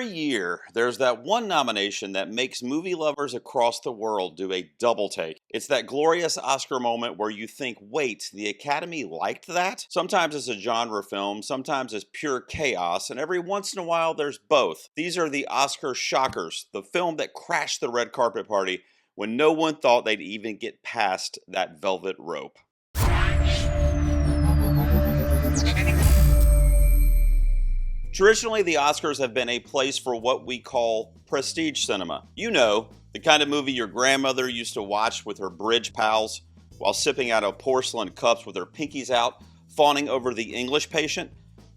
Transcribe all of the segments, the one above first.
Every year, there's that one nomination that makes movie lovers across the world do a double take. It's that glorious Oscar moment where you think, wait, the Academy liked that? Sometimes it's a genre film, sometimes it's pure chaos, and every once in a while there's both. These are the Oscar shockers, the film that crashed the red carpet party when no one thought they'd even get past that velvet rope. Traditionally, the Oscars have been a place for what we call prestige cinema. You know, the kind of movie your grandmother used to watch with her bridge pals while sipping out of porcelain cups with her pinkies out, fawning over The English Patient.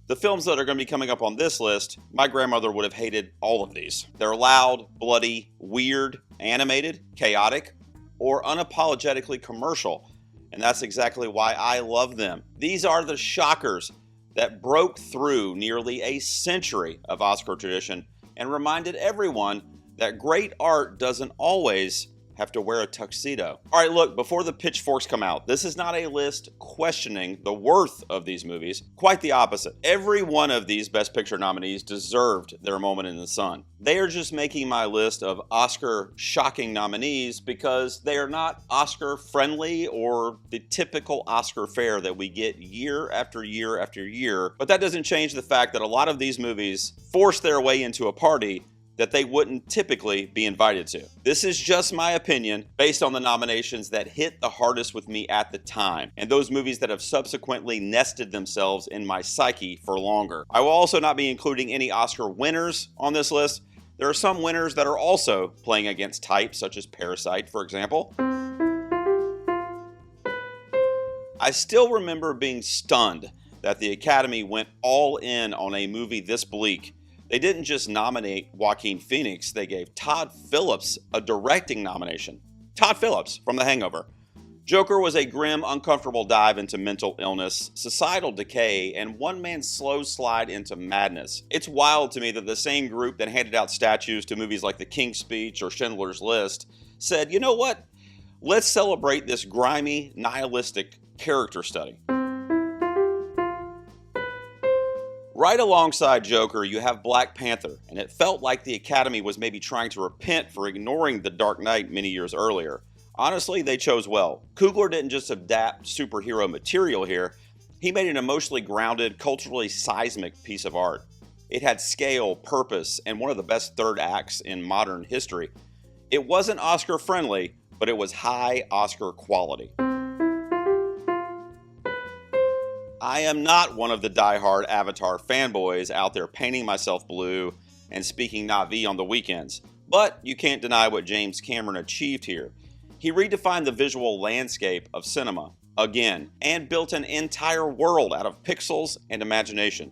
The films that are going to be coming up on this list, my grandmother would have hated all of these. They're loud, bloody, weird, animated, chaotic, or unapologetically commercial. And that's exactly why I love them. These are the shockers that broke through nearly a century of Oscar tradition and reminded everyone that great art doesn't always have to wear a tuxedo. All right, look, before the pitchforks come out, this is not a list questioning the worth of these movies. Quite the opposite. Every one of these Best Picture nominees deserved their moment in the sun. They are just making my list of Oscar shocking nominees because they are not Oscar friendly or the typical Oscar fare that we get year after year after year. But that doesn't change the fact that a lot of these movies force their way into a party that they wouldn't typically be invited to. This is just my opinion based on the nominations that hit the hardest with me at the time, and those movies that have subsequently nested themselves in my psyche for longer. I will also not be including any Oscar winners on this list. There are some winners that are also playing against type, such as Parasite, for example. I still remember being stunned that the Academy went all in on a movie this bleak. They didn't just nominate Joaquin Phoenix, they gave Todd Phillips a directing nomination. Todd Phillips from The Hangover. Joker was a grim, uncomfortable dive into mental illness, societal decay, and one man's slow slide into madness. It's wild to me that the same group that handed out statues to movies like The King's Speech or Schindler's List said, you know what? Let's celebrate this grimy, nihilistic character study. Right alongside Joker, you have Black Panther, and it felt like the Academy was maybe trying to repent for ignoring The Dark Knight many years earlier. Honestly, they chose well. Coogler didn't just adapt superhero material here, he made an emotionally grounded, culturally seismic piece of art. It had scale, purpose, and one of the best third acts in modern history. It wasn't Oscar friendly, but it was high Oscar quality. I am not one of the die-hard Avatar fanboys out there painting myself blue and speaking Na'vi on the weekends, but you can't deny what James Cameron achieved here. He redefined the visual landscape of cinema, again, and built an entire world out of pixels and imagination.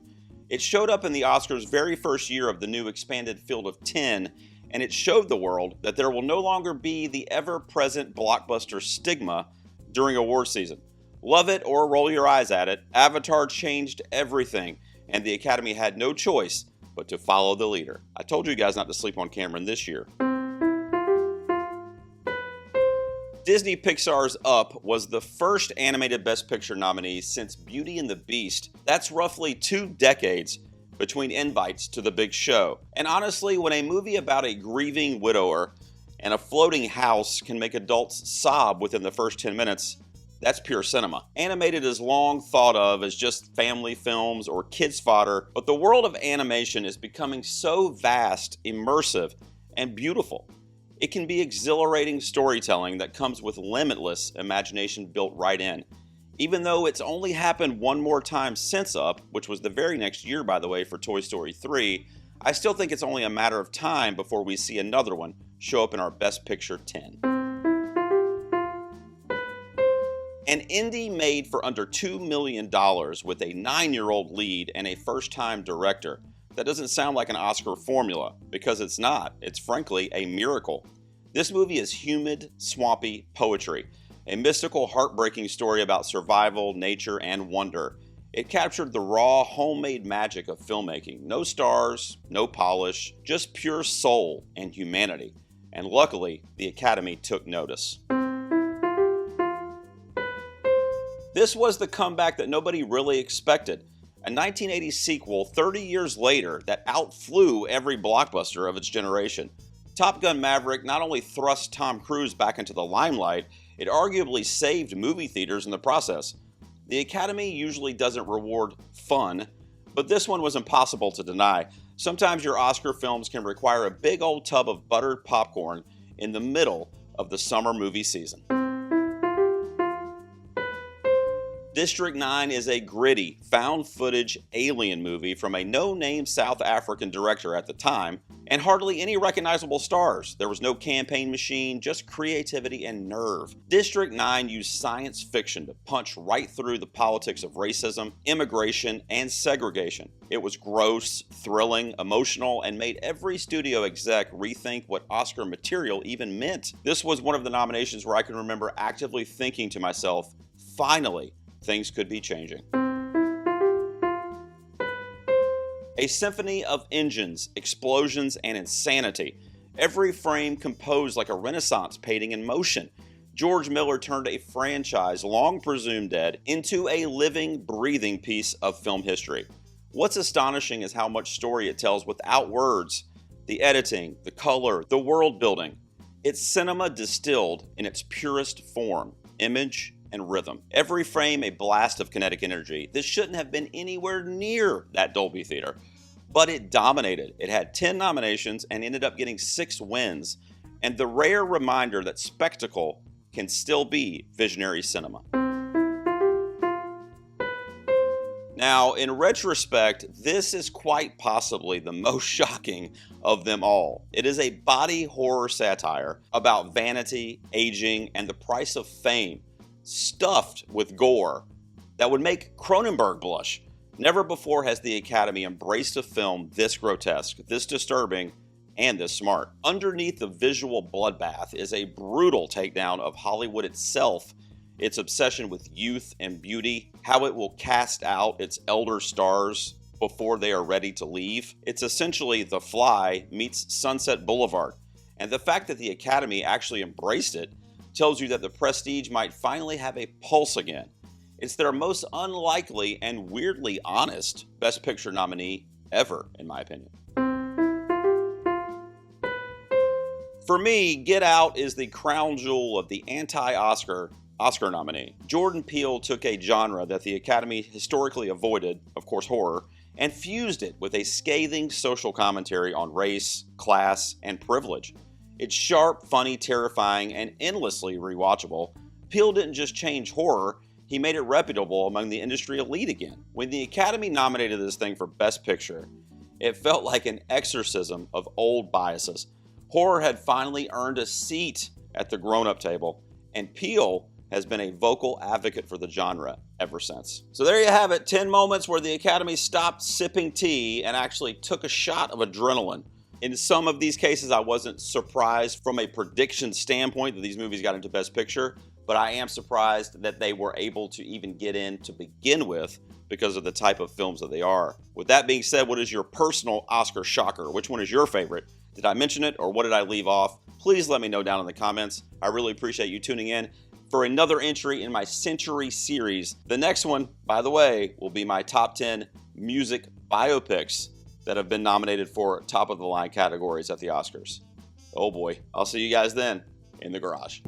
It showed up in the Oscars' very first year of the new expanded field of 10, and it showed the world that there will no longer be the ever-present blockbuster stigma during award season. Love it or roll your eyes at it, Avatar changed everything, and the Academy had no choice but to follow the leader. I told you guys not to sleep on Cameron this year. Disney Pixar's Up was the first animated Best Picture nominee since Beauty and the Beast. That's roughly 2 decades between invites to the big show. And honestly, when a movie about a grieving widower and a floating house can make adults sob within the first 10 minutes, that's pure cinema. Animated is long thought of as just family films or kids fodder, but the world of animation is becoming so vast, immersive, and beautiful. It can be exhilarating storytelling that comes with limitless imagination built right in. Even though it's only happened one more time since Up, which was the very next year, by the way, for Toy Story 3, I still think it's only a matter of time before we see another one show up in our Best Picture 10. An indie made for under $2 million with a 9-year-old lead and a first-time director. That doesn't sound like an Oscar formula, because it's not. It's frankly a miracle. This movie is humid, swampy poetry, a mystical, heartbreaking story about survival, nature, and wonder. It captured the raw, homemade magic of filmmaking. No stars, no polish, just pure soul and humanity. And luckily, the Academy took notice. This was the comeback that nobody really expected. a 1980 sequel 30 years later that outflew every blockbuster of its generation. Top Gun: Maverick not only thrust Tom Cruise back into the limelight, it arguably saved movie theaters in the process. The Academy usually doesn't reward fun, but this one was impossible to deny. Sometimes your Oscar films can require a big old tub of buttered popcorn in the middle of the summer movie season. District 9 is a gritty, found-footage alien movie from a no-name South African director at the time, and hardly any recognizable stars. There was no campaign machine, just creativity and nerve. District 9 used science fiction to punch right through the politics of racism, immigration, and segregation. It was gross, thrilling, emotional, and made every studio exec rethink what Oscar material even meant. This was one of the nominations where I can remember actively thinking to myself, finally, things could be changing. A symphony of engines, explosions, and insanity. Every frame composed like a Renaissance painting in motion. George Miller turned a franchise long presumed dead into a living, breathing piece of film history. What's astonishing is how much story it tells without words. The editing, the color, the world building. It's cinema distilled in its purest form, image, and rhythm. Every frame a blast of kinetic energy. This shouldn't have been anywhere near that Dolby Theater, but it dominated. It had 10 nominations and ended up getting 6 wins, and the rare reminder that spectacle can still be visionary cinema. Now, in retrospect, this is quite possibly the most shocking of them all. It is a body horror satire about vanity, aging, and the price of fame, stuffed with gore that would make Cronenberg blush. Never before has the Academy embraced a film this grotesque, this disturbing, and this smart. Underneath the visual bloodbath is a brutal takedown of Hollywood itself, its obsession with youth and beauty, how it will cast out its elder stars before they are ready to leave. It's essentially The Fly meets Sunset Boulevard, and the fact that the Academy actually embraced it tells you that The Prestige might finally have a pulse again. It's their most unlikely and weirdly honest Best Picture nominee ever, in my opinion. For me, Get Out is the crown jewel of the anti-Oscar nominee. Jordan Peele took a genre that the Academy historically avoided, of course horror, and fused it with a scathing social commentary on race, class, and privilege. It's sharp, funny, terrifying, and endlessly rewatchable. Peele didn't just change horror, he made it reputable among the industry elite again. When the Academy nominated this thing for Best Picture, it felt like an exorcism of old biases. Horror had finally earned a seat at the grown-up table, and Peele has been a vocal advocate for the genre ever since. So there you have it, 10 moments where the Academy stopped sipping tea and actually took a shot of adrenaline. In some of these cases, I wasn't surprised from a prediction standpoint that these movies got into Best Picture, but I am surprised that they were able to even get in to begin with because of the type of films that they are. With that being said, what is your personal Oscar shocker? Which one is your favorite? Did I mention it or what did I leave off? Please let me know down in the comments. I really appreciate you tuning in for another entry in my Century series. The next one, by the way, will be my top 10 music biopics that have been nominated for top of the line categories at the Oscars. Oh boy, I'll see you guys then in the garage.